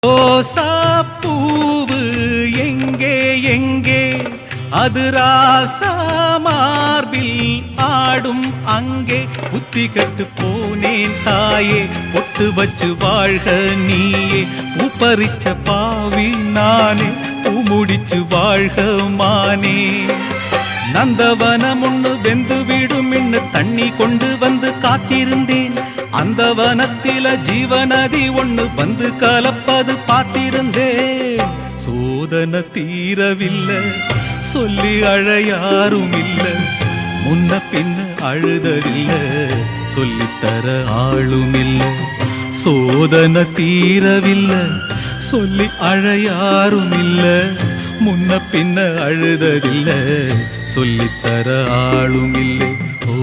ரோசா பூவு எங்கே எங்கே அது ராசா மார்பில் ஆடும் அங்கே புத்தி கட்டு போனேன் தாயே பொட்டு வச்சு வாழ்க நீயே பூப்பறிச்ச பாவி நானே பூ முடிச்சு வாழ்க மானே நந்தவனம் ஒண்ணு வெந்து விடும் இன்னு தண்ணி கொண்டு வந்து காத்திருந்தேன் அந்த வனத்தில ஜீவநதி ஒண்ணு வந்து கலப்பது பார்த்திருந்தேன் சோதனை தீரவில்லை சொல்லி அழையாரும் இல்ல முன்ன பின்ன அழுதறில்ல சொல்லித்தர ஆளும் இல்ல சோதனை தீரவில்லை சொல்லி அழையாரும் இல்ல முன்ன பின்ன அழுதறில்ல சொல்லித்தர ஆளும் இல்லை ஓ